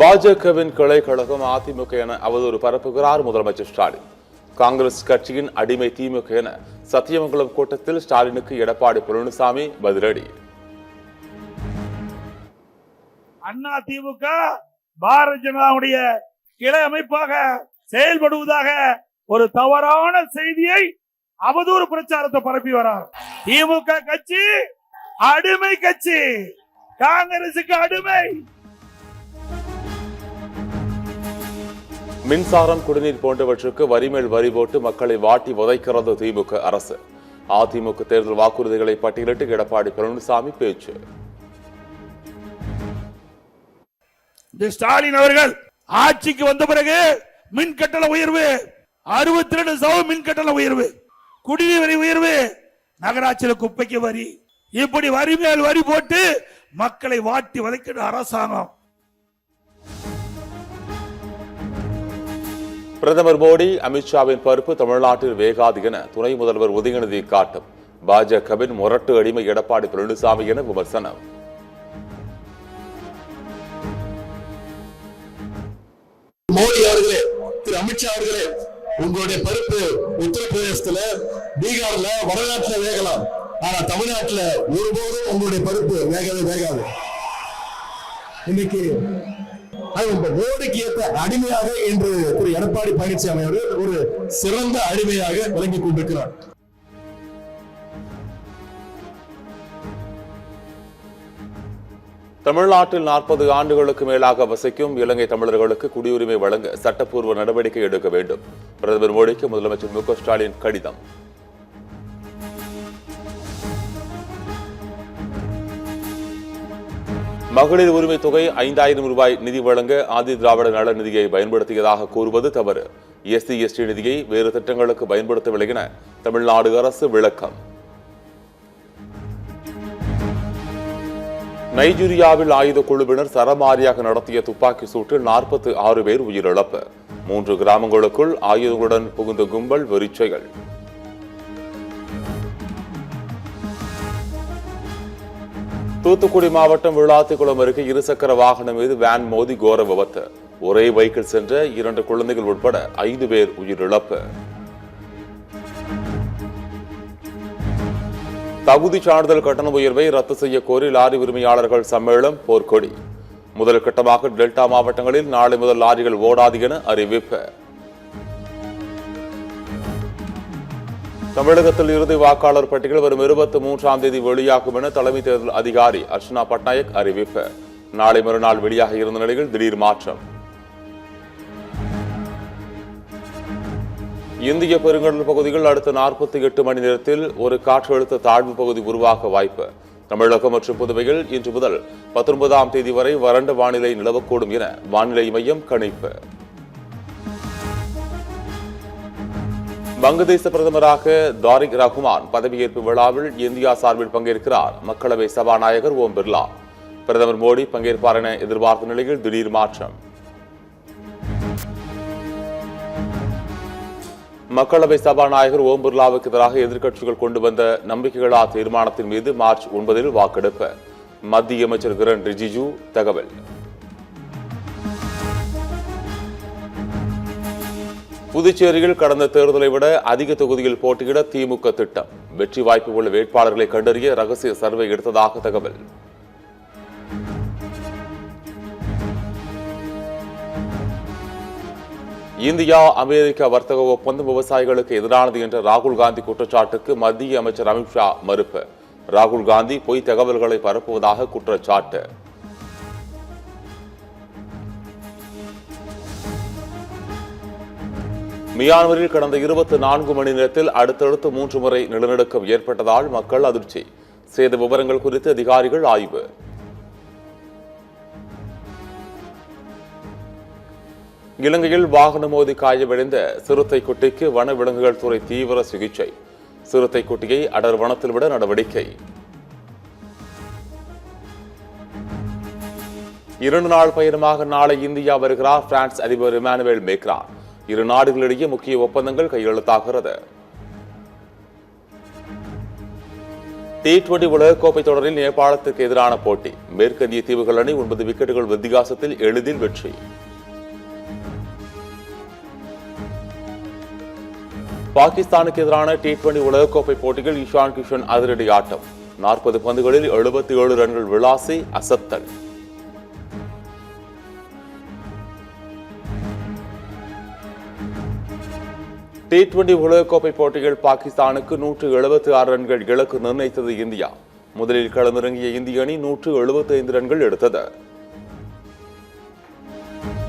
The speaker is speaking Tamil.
பாஜகவின் கிளை கழகம் அதிமுக என அவதூறு பரப்புகிறார் முதலமைச்சர் ஸ்டாலின். காங்கிரஸ் கட்சியின் அடிமை திமுக என சத்தியமங்கலம் கூட்டத்தில் ஸ்டாலினுக்கு எடப்பாடி பழனிசாமி பதிலடி. அண்ணா திமுக பாரதிய ஜனதாவுடைய கிளை அமைப்பாக செயல்படுவதாக ஒரு தவறான செய்தியை அவதூறு பிரச்சாரத்தை பரப்பி வரார். திமுக கட்சி அடிமை கட்சி, காங்கிரசுக்கு அடிமை. மின்சாரம், குடிநீர் போன்றவற்றுக்கு வரி மேல் வரி போட்டு மக்களை வாட்டி வதைக்கிறது திமுக அரசு. அதிமுக தேர்தல் வாக்குறுதிகளை பட்டியலிட்டு எடப்பாடி பழனிசாமி பேச்சு. ஸ்டாலின் அவர்கள் ஆட்சிக்கு வந்த பிறகு மின் கட்டண உயர்வு, 62% மின் கட்டண உயர்வு, குடிநீர் வரி உயர்வு, நகராட்சியில் குப்பைக்கு வரி, இப்படி வரி மேல் வரி போட்டு மக்களை வாட்டி வதைக்கிற அரசாங்கம். பிரதமர் மோடி, அமித்ஷாவின் பருப்பு தமிழ்நாட்டில் வேகாது என துணை முதல்வர் உதயநிதி காட்டும். பாஜகவின் முரட்டு அடிமை எடப்பாடி பழனிசாமி என விமர்சனம். மோடி அவர்களே, திரு அமித்ஷா அவர்களே, உங்களுடைய பருப்பு உத்தரப்பிரதேசத்துல, பீகார்ல, வடநாட்டுல வேகலாம், ஆனா தமிழ்நாட்டுல ஒருபோதும் உங்களுடைய பருப்பு வேகவே வேகாது. இன்னைக்கு மோடிக்கு ஏற்ற அடிமையாக இன்று திரு எடப்பாடி பழனிசாமி அவர்கள் ஒரு சிறந்த அடிமையாக விளங்கிக் கொண்டிருக்கிறார். தமிழ்நாட்டில் 40 ஆண்டுகளுக்கு மேலாக வசிக்கும் இலங்கை தமிழர்களுக்கு குடியுரிமை வழங்க சட்டப்பூர்வ நடவடிக்கை எடுக்க வேண்டும். பிரதமர் மோடிக்கு முதலமைச்சர் மு க ஸ்டாலின் கடிதம். மகளிர் உரிமை தொகை 5000 ரூபாய் நிதி வழங்க ஆதி திராவிட நல நிதியை பயன்படுத்தியதாக கூறுவது தவறு. எஸ்சி எஸ்டி நிதியை வேறு திட்டங்களுக்கு பயன்படுத்தவில்லை என தமிழ்நாடு அரசு விளக்கம். நைஜீரியாவில் ஆயுத குழுவினர் சரமாரியாக நடத்திய துப்பாக்கி சூட்டில் 46 பேர் உயிரிழப்பு. 3 கிராமங்களுக்குள் ஆயுதங்களுடன் புகுந்த கும்பல் வெறிச்செயல். தூத்துக்குடி மாவட்டம் விளாத்திக்குளம் அருகே இருசக்கர வாகனம் மீது வேன் மோதி கோர விபத்து. ஒரே பைக்கில் சென்ற 2 குழந்தைகள் உட்பட 5 பேர் உயிரிழப்பு. தகுதி சான்றிதழ் கட்டண உயர்வை ரத்து செய்ய கோரி லாரி உரிமையாளர்கள் சம்மேளனம் போர்க்கொடி. முதல் கட்டமாக டெல்டா மாவட்டங்களில் நாளை முதல் லாரிகள் ஓடாது என அறிவிப்பு. தமிழகத்தில் இறுதி வாக்காளர் பட்டியல் வரும் 23ஆம் தேதி வெளியாகும் என தலைமை தேர்தல் அதிகாரி அர்ச்சனா பட்நாயக் அறிவிப்பு. நாளை மறுநாள் வெளியாக இருந்த நிலையில் திடீர் மாற்றம். இந்திய பெருங்கடல் பகுதியில் அடுத்த 48 மணி நேரத்தில் ஒரு காற்றழுத்த தாழ்வு பகுதி உருவாக வாய்ப்பு. தமிழகம் மற்றும் புதுவையில் இன்று முதல் 19ஆம் தேதி வரை வறண்ட வானிலை நிலவக்கூடும் என வானிலை மையம் கணிப்பு. வங்கதேச பிரதமராக தாரிக் ரஹ்மான் பதவியேற்பு விழாவில் இந்தியா சார்பில் பங்கேற்கிறார் மக்களவை சபாநாயகர் ஓம் பிர்லா. பிரதமர் மோடி பங்கேற்பார் என எதிர்பார்த்த நிலையில் திடீர் மாற்றம். மக்களவை சபாநாயகர் ஓம் பிர்லாவுக்கு எதிராக எதிர்க்கட்சிகள் கொண்டு வந்த நம்பிக்கையில்லா தீர்மானத்தின் மீது மார்ச் 9 வாக்கெடுப்பு. மத்திய அமைச்சர் கிரண் ரிஜிஜு தகவல். புதுச்சேரியில் கடந்த தேர்தலை விட அதிக தொகுதியில் போட்டியிட திமுக திட்டம். வெற்றி வாய்ப்பு உள்ள வேட்பாளர்களை கண்டறிய ரகசிய சர்வே எடுத்ததாக தகவல். இந்தியா அமெரிக்கா வர்த்தக ஒப்பந்தம் விவசாயிகளுக்கு எதிரானது என்ற ராகுல் காந்தி குற்றச்சாட்டுக்கு மத்திய அமைச்சர் அமித்ஷா மறுப்பு. ராகுல் காந்தி பொய் தகவல்களை பரப்புவதாக குற்றச்சாட்டு. மியான்மரில் கடந்த 24 மணி நேரத்தில் அடுத்தடுத்து 3 முறை நிலநடுக்கம் ஏற்பட்டதால் மக்கள் அதிர்ச்சி. சேத விவரங்கள் குறித்து அதிகாரிகள் ஆய்வு. இலங்கையில் வாகனம் மோதி காயமடைந்த சிறுத்தை குட்டிக்கு வன விலங்குகள் துறை தீவிர சிகிச்சை. சிறுத்தை குட்டியை அடர் வனத்தில் விட நடவடிக்கை. 2 நாள் பயணமாக நாளை இந்தியா வருகிறார் பிரான்ஸ் அதிபர் இமானுவேல் மேக்ரான். 2 நாடுகளிடையே முக்கிய ஒப்பந்தங்கள் கையெழுத்தாகிறது. T20 உலகக்கோப்பை தொடரில் நேபாளத்துக்கு எதிரான போட்டி. மேற்கத்திய தீவுகள் அணி 9 விக்கெட்டுகள் வித்தியாசத்தில் எளிதில் வெற்றி. பாகிஸ்தானுக்கு எதிரான T20 உலகக்கோப்பை போட்டிகள் இஷான் கிஷன் அதிரடி ஆட்டம். 40 பந்துகளில் 77 ரன்கள் விளாசி அசத்தல். T20 உலகக்கோப்பை போட்டிகள் பாகிஸ்தானுக்கு 176 ரன்கள் இலக்கு நிர்ணயித்தது இந்தியா. முதலில் களமிறங்கிய இந்திய அணி 175 ரன்கள் எடுத்தது.